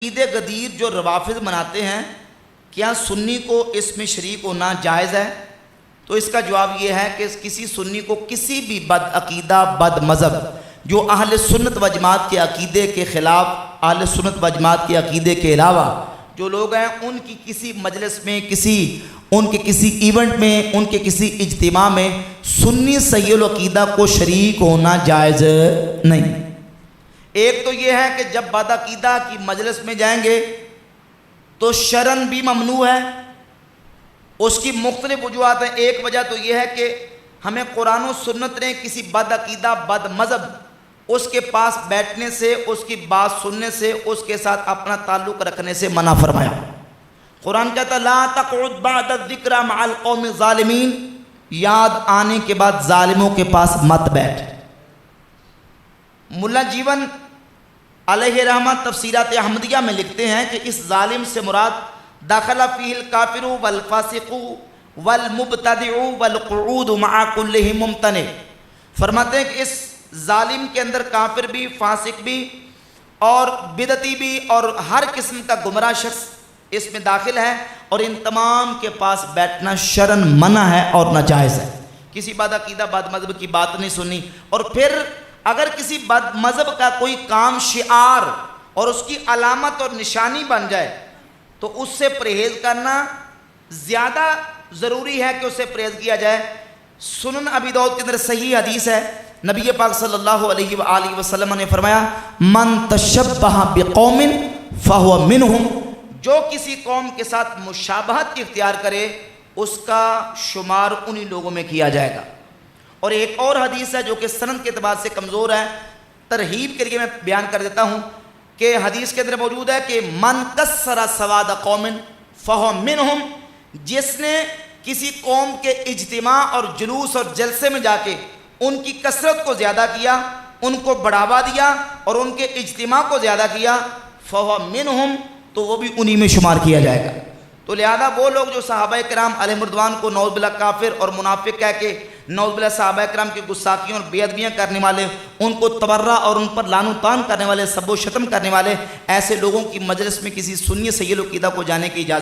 عید غدیر جو روافض مناتے ہیں، کیا سنی کو اس میں شریک ہونا جائز ہے؟ تو اس کا جواب یہ ہے کہ کسی سنی کو کسی بھی بد عقیدہ بد مذہب جو اہل سنت و جماعت کے عقیدے کے خلاف، اہل سنت و جماعت کے عقیدے کے علاوہ جو لوگ ہیں، ان کی کسی مجلس میں، ان کے کسی ایونٹ میں، ان کے کسی اجتماع میں سنی صحیح العقیدہ کو شریک ہونا جائز نہیں۔ ایک تو یہ ہے کہ جب بد عقیدہ کی مجلس میں جائیں گے تو شرعاً بھی ممنوع ہے۔ اس کی مختلف وجوہات ہیں۔ ایک وجہ تو یہ ہے کہ ہمیں قرآن و سنت نے کسی بد عقیدہ بد مذہب اس کے پاس بیٹھنے سے، اس کی بات سننے سے، اس کے ساتھ اپنا تعلق رکھنے سے منع فرمایا۔ قرآن کہتا ہے لا تقعد بعد الذکر مع القوم الظالمین، یاد آنے کے بعد ظالموں کے پاس مت بیٹھ۔ ملا جیون علیہ رحمہ تفسیرات احمدیہ میں لکھتے ہیں کہ اس ظالم سے مراد داخل فیہ الکافر والفاسق والمبتدع والقعود مع کلہ ممتنع۔ فرماتے ہیں کہ اس ظالم کے اندر کافر بھی، فاسق بھی اور بدعتی بھی اور ہر قسم کا گمراہ شخص اس میں داخل ہے، اور ان تمام کے پاس بیٹھنا شرعاً منع ہے اور ناجائز ہے۔ کسی بد عقیدہ بد مذہب کی بات نہیں سنی۔ اور پھر اگر کسی بد مذہب کا کوئی کام شعار اور اس کی علامت اور نشانی بن جائے تو اس سے پرہیز کرنا زیادہ ضروری ہے کہ اس سے پرہیز کیا جائے۔ سنن ابی داؤد کے اندر صحیح حدیث ہے، نبی پاک صلی اللہ علیہ وآلہ وسلم نے فرمایا من تشبہ بقوم فہو منہم، جو کسی قوم کے ساتھ مشابہت اختیار کرے اس کا شمار انہی لوگوں میں کیا جائے گا۔ اور ایک اور حدیث ہے جو کہ سند کے اعتبار سے کمزور ہے، ترہیب کے لیے میں بیان کر دیتا ہوں کہ حدیث کے اندر موجود ہے کہ من کسر سواد قوم فہو منہم، جس نے کسی قوم کے اجتماع اور جلوس اور جلسے میں جا کے ان کی کثرت کو زیادہ کیا، ان کو بڑھاوا دیا اور ان کے اجتماع کو زیادہ کیا، فہو منہم، تو وہ بھی انہی میں شمار کیا جائے گا۔ تو لہذا وہ لوگ جو صحابہ کرام علیہ رضوان کو نعوذ باللہ کافر اور منافق کہہ کے نعوذ باللہ صحابہ کرام کی گستاخیوں اور بے ادبیاں کرنے والے، ان کو تبرہ اور ان پر لعن و طعن کرنے والے، سب و شتم کرنے والے، ایسے لوگوں کی مجلس میں کسی سنی صحیح العقیدہ کو جانے کی اجازت